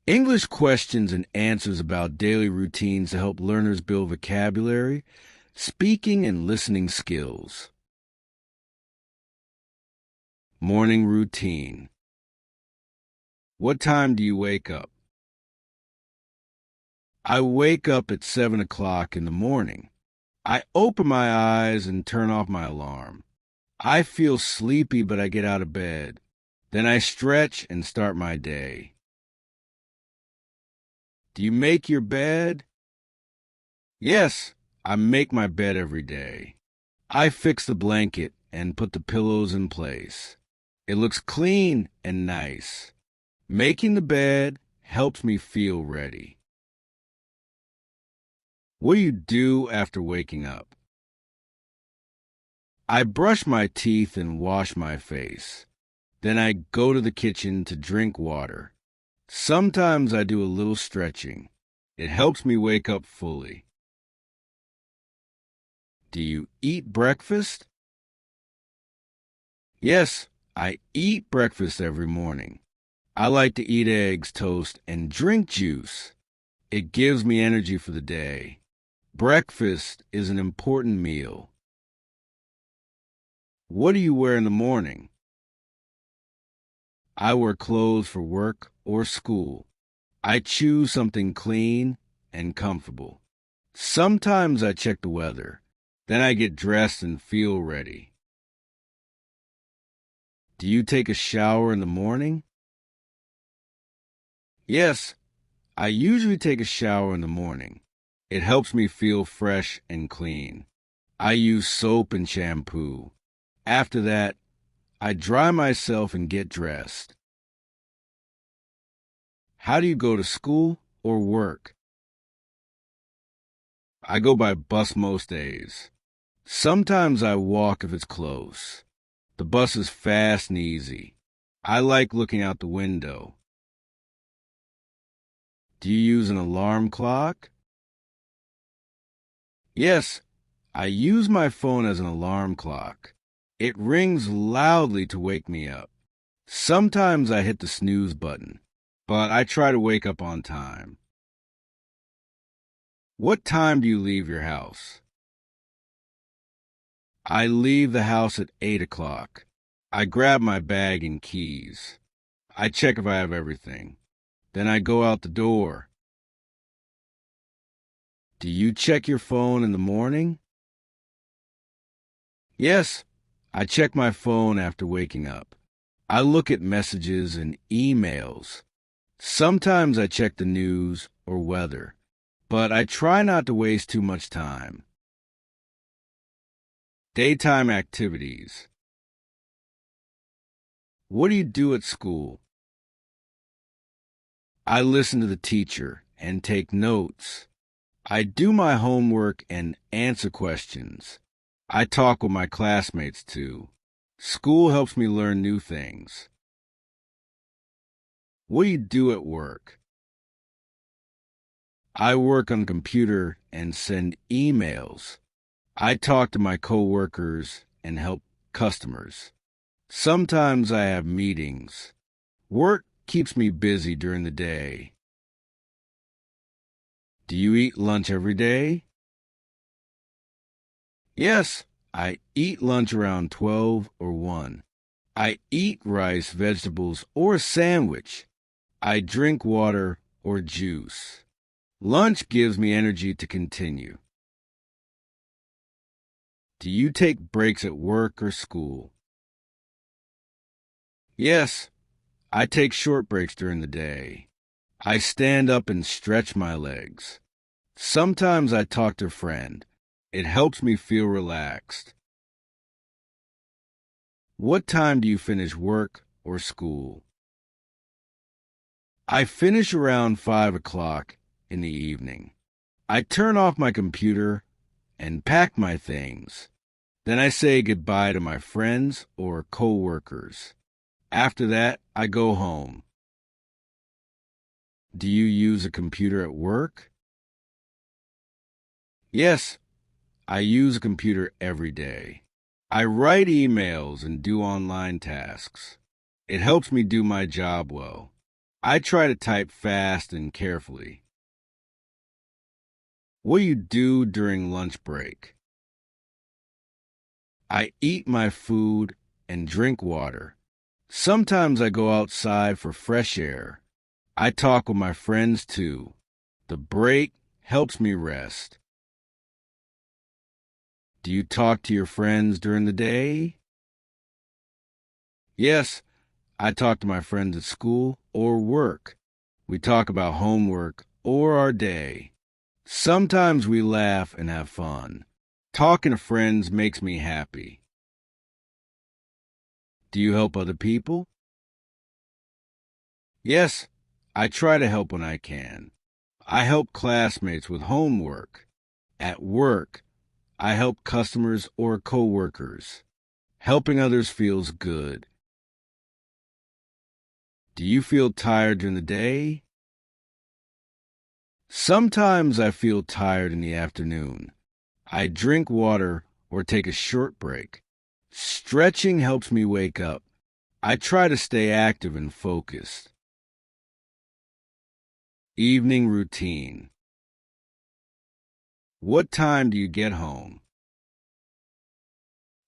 English questions and answers about daily routines to help learners build vocabulary, speaking, and listening skills. Morning routine. What time do you wake up? I wake up at 7 o'clock in the morning. I open my eyes and turn off my alarm. I feel sleepy, but I get out of bed. Then I stretch and start my day. Do you make your bed? Yes, I make my bed every day. I fix the blanket and put the pillows in place. It looks clean and nice. Making the bed helps me feel ready. What do you do after waking up? I brush my teeth and wash my face. Then I go to the kitchen to drink water. Sometimes I do a little stretching. It helps me wake up fully. Do you eat breakfast? Yes, I eat breakfast every morning. I like to eat eggs, toast, and drink juice. It gives me energy for the day. Breakfast is an important meal. What do you wear in the morning? I wear clothes for work or school. I choose something clean and comfortable. Sometimes I check the weather. Then I get dressed and feel ready. Do you take a shower in the morning? Yes, I usually take a shower in the morning. It helps me feel fresh and clean. I use soap and shampoo. After that, I dry myself and get dressed. How do you go to school or work? I go by bus most days. Sometimes I walk if it's close. The bus is fast and easy. I like looking out the window. Do you use an alarm clock? Yes, I use my phone as an alarm clock. It rings loudly to wake me up. Sometimes I hit the snooze button, but I try to wake up on time. What time do you leave your house? I leave the house at 8 o'clock. I grab my bag and keys. I check if I have everything. Then I go out the door. Do you check your phone in the morning? Yes, I check my phone after waking up. I look at messages and emails. Sometimes I check the news or weather, but I try not to waste too much time. Daytime activities. What do you do at school? I listen to the teacher and take notes. I do my homework and answer questions. I talk with my classmates too. School helps me learn new things. What do you do at work? I work on the computer and send emails. I talk to my coworkers and help customers. Sometimes I have meetings. Work keeps me busy during the day. Do you eat lunch every day? Yes, I eat lunch around 12 or 1. I eat rice, vegetables, or a sandwich. I drink water or juice. Lunch gives me energy to continue. Do you take breaks at work or school? Yes, I take short breaks during the day. I stand up and stretch my legs. Sometimes I talk to a friend. It helps me feel relaxed. What time do you finish work or school? I finish around 5 o'clock in the evening. I turn off my computer and pack my things. Then I say goodbye to my friends or coworkers. After that, I go home. Do you use a computer at work? Yes, I use a computer every day. I write emails and do online tasks. It helps me do my job well. I try to type fast and carefully. What do you do during lunch break? I eat my food and drink water. Sometimes I go outside for fresh air. I talk with my friends too. The break helps me rest. Do you talk to your friends during the day? Yes, I talk to my friends at school or work. We talk about homework or our day. Sometimes we laugh and have fun. Talking to friends makes me happy. Do you help other people? Yes, I try to help when I can. I help classmates with homework. At work, I help customers or coworkers. Helping others feels good. Do you feel tired during the day? Sometimes I feel tired in the afternoon. I drink water or take a short break. Stretching helps me wake up. I try to stay active and focused. Evening routine. What time do you get home?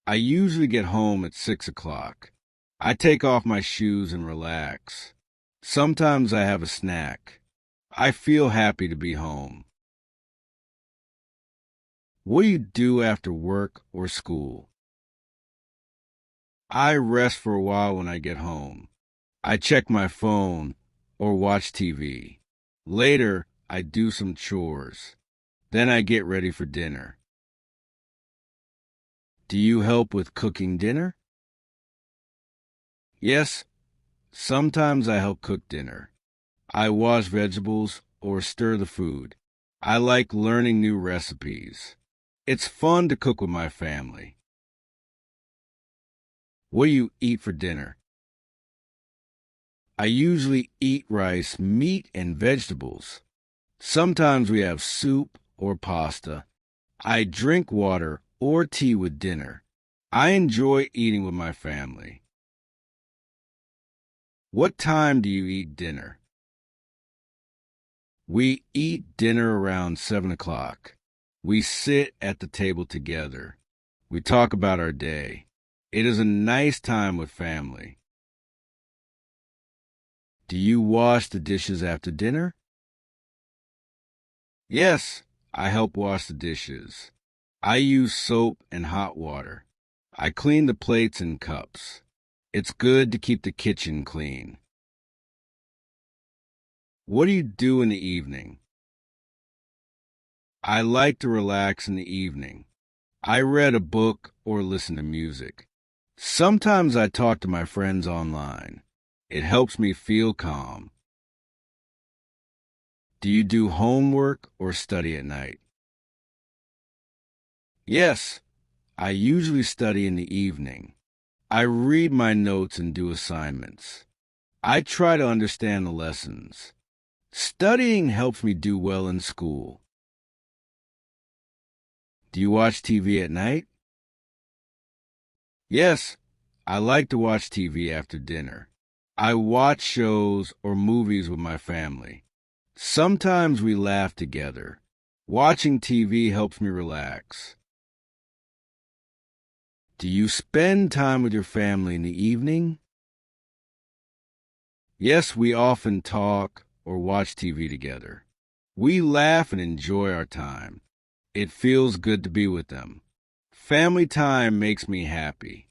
I usually get home at 6 o'clock. I take off my shoes and relax. Sometimes I have a snack. I feel happy to be home. What do you do after work or school? I rest for a while when I get home. I check my phone or watch TV. Later, I do some chores. Then I get ready for dinner. Do you help with cooking dinner? Yes, sometimes I help cook dinner. I wash vegetables or stir the food. I like learning new recipes. It's fun to cook with my family. What do you eat for dinner? I usually eat rice, meat, and vegetables. Sometimes we have soup or pasta. I drink water or tea with dinner. I enjoy eating with my family. What time do you eat dinner? We eat dinner around 7 o'clock. We sit at the table together. We talk about our day. It is a nice time with family. Do you wash the dishes after dinner? Yes, I help wash the dishes. I use soap and hot water. I clean the plates and cups. It's good to keep the kitchen clean. What do you do in the evening? I like to relax in the evening. I read a book or listen to music. Sometimes I talk to my friends online. It helps me feel calm. Do you do homework or study at night? Yes, I usually study in the evening. I read my notes and do assignments. I try to understand the lessons. Studying helps me do well in school. Do you watch TV at night? Yes, I like to watch TV after dinner. I watch shows or movies with my family. Sometimes we laugh together. Watching TV helps me relax. Do you spend time with your family in the evening? Yes, we often talk or watch TV together. We laugh and enjoy our time. It feels good to be with them. Family time makes me happy.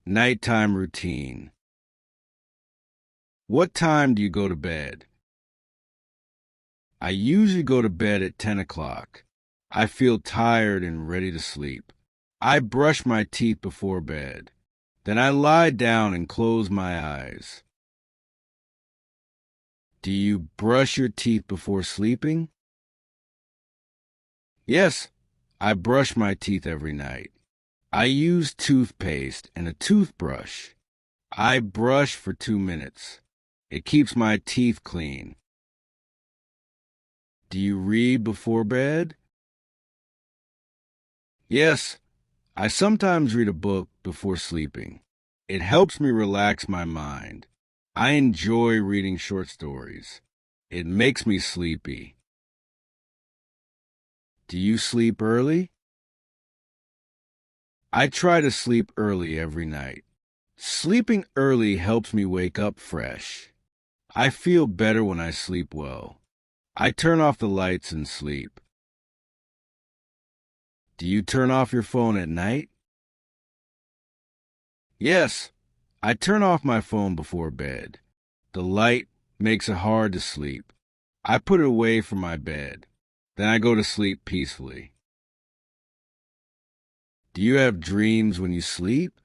Nighttime routine. What time do you go to bed? I usually go to bed at 10 o'clock. I feel tired and ready to sleep. I brush my teeth before bed. Then I lie down and close my eyes. Do you brush your teeth before sleeping? Yes, I brush my teeth every night. I use toothpaste and a toothbrush. I brush for 2 minutes. It keeps my teeth clean. Do you read before bed? Yes, I sometimes read a book before sleeping. It helps me relax my mind. I enjoy reading short stories. It makes me sleepy. Do you sleep early? I try to sleep early every night. Sleeping early helps me wake up fresh. I feel better when I sleep well. I turn off the lights and sleep. Do you turn off your phone at night? Yes, I turn off my phone before bed. The light makes it hard to sleep. I put it away from my bed. Then I go to sleep peacefully. Do you have dreams when you sleep?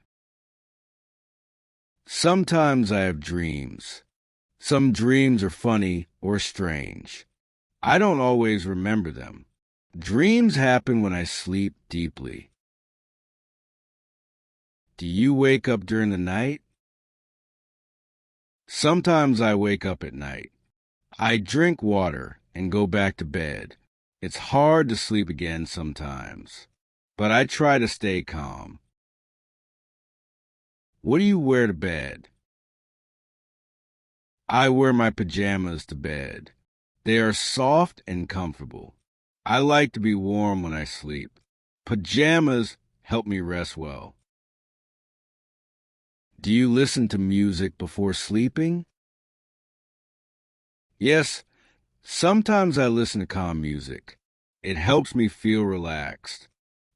Sometimes I have dreams. Some dreams are funny or strange. I don't always remember them. Dreams happen when I sleep deeply. Do you wake up during the night? Sometimes I wake up at night. I drink water and go back to bed. It's hard to sleep again sometimes, but I try to stay calm. What do you wear to bed? I wear my pajamas to bed. They are soft and comfortable. I like to be warm when I sleep. Pajamas help me rest well. Do you listen to music before sleeping? Yes, sometimes I listen to calm music. It helps me feel relaxed.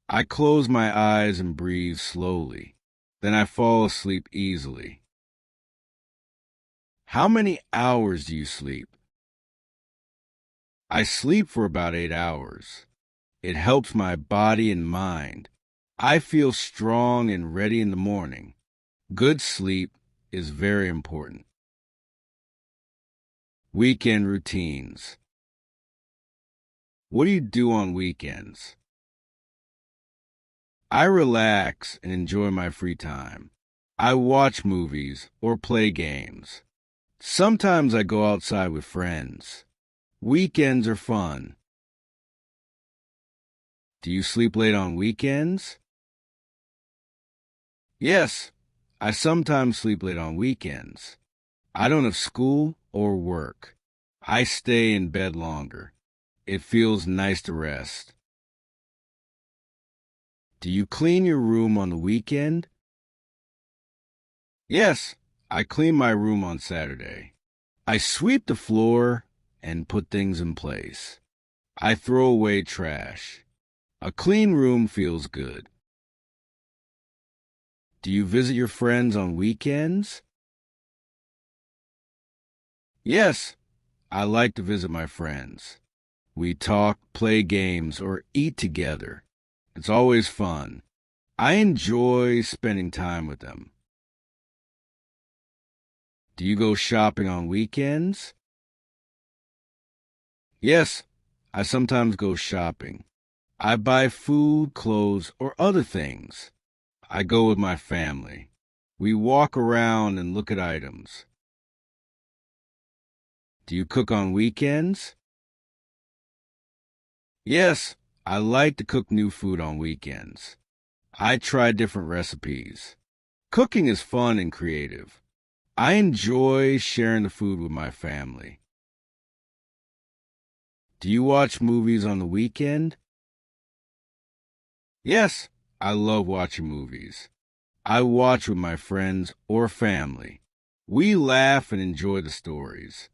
I close my eyes and breathe slowly. Then I fall asleep easily. How many hours do you sleep? I sleep for about 8 hours. It helps my body and mind. I feel strong and ready in the morning. Good sleep is very important. Weekend routines. What do you do on weekends? I relax and enjoy my free time. I watch movies or play games. Sometimes I go outside with friends. Weekends are fun. Do you sleep late on weekends? Yes, I sometimes sleep late on weekends. I don't have school or work. I stay in bed longer. It feels nice to rest. Do you clean your room on the weekend? Yes, I clean my room on Saturday. I sweep the floor and put things in place. I throw away trash. A clean room feels good. Do you visit your friends on weekends? Yes, I like to visit my friends. We talk, play games, or eat together. It's always fun. I enjoy spending time with them. Do you go shopping on weekends? Yes, I sometimes go shopping. I buy food, clothes, or other things. I go with my family. We walk around and look at items. Do you cook on weekends? Yes, I like to cook new food on weekends. I try different recipes. Cooking is fun and creative. I enjoy sharing the food with my family. Do you watch movies on the weekend? Yes, I love watching movies. I watch with my friends or family. We laugh and enjoy the stories.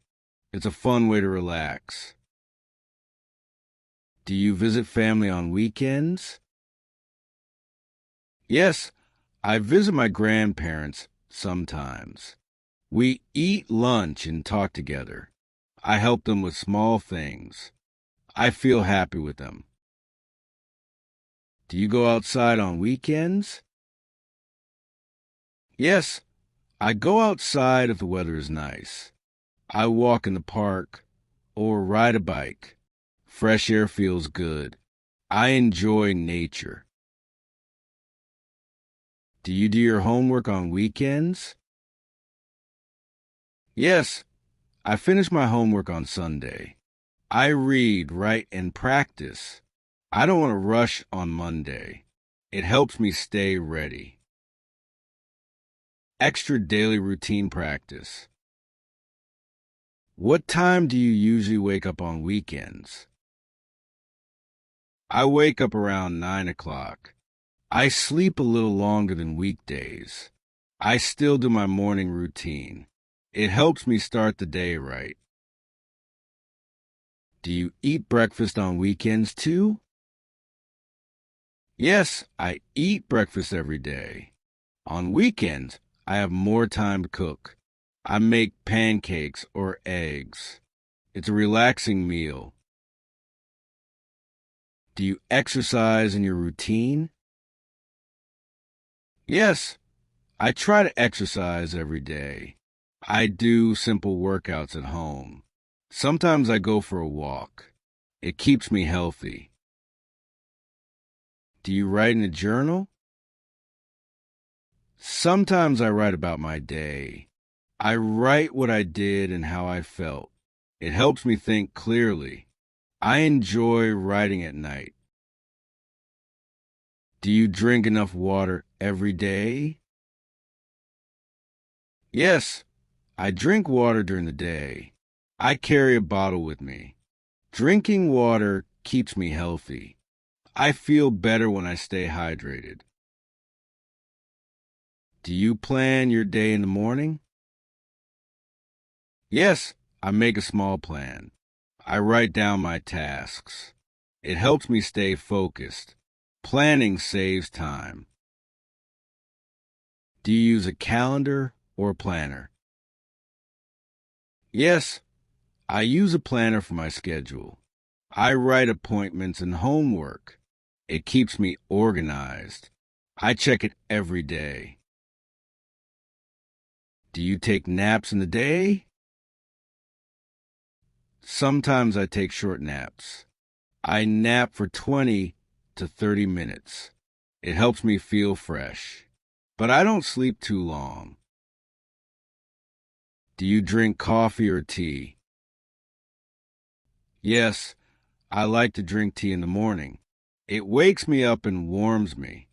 It's a fun way to relax. Do you visit family on weekends? Yes, I visit my grandparents sometimes. We eat lunch and talk together. I help them with small things. I feel happy with them. Do you go outside on weekends? Yes, I go outside if the weather is nice. I walk in the park or ride a bike. Fresh air feels good. I enjoy nature. Do you do your homework on weekends? Yes, I finish my homework on Sunday. I read, write, and practice. I don't want to rush on Monday. It helps me stay ready. Extra daily routine practice. What time do you usually wake up on weekends? I wake up around 9 o'clock. I sleep a little longer than weekdays. I still do my morning routine. It helps me start the day right. Do you eat breakfast on weekends too? Yes, I eat breakfast every day. On weekends, I have more time to cook. I make pancakes or eggs. It's a relaxing meal. Do you exercise in your routine? Yes, I try to exercise every day. I do simple workouts at home. Sometimes I go for a walk. It keeps me healthy. Do you write in a journal? Sometimes I write about my day. I write what I did and how I felt. It helps me think clearly. I enjoy writing at night. Do you drink enough water every day? Yes, I drink water during the day. I carry a bottle with me. Drinking water keeps me healthy. I feel better when I stay hydrated. Do you plan your day in the morning? Yes, I make a small plan. I write down my tasks. It helps me stay focused. Planning saves time. Do you use a calendar or planner? Yes, I use a planner for my schedule. I write appointments and homework. It keeps me organized. I check it every day. Do you take naps in the day? Sometimes I take short naps. I nap for 20 to 30 minutes. It helps me feel fresh. But I don't sleep too long. Do you drink coffee or tea? Yes, I like to drink tea in the morning. It wakes me up and warms me.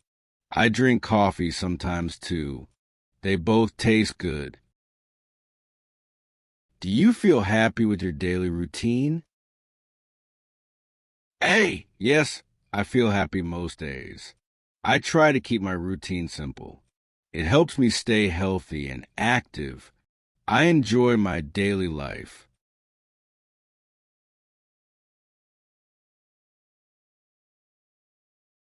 I drink coffee sometimes too. They both taste good. Do you feel happy with your daily routine? Hey, yes, I feel happy most days. I try to keep my routine simple. It helps me stay healthy and active. I enjoy my daily life.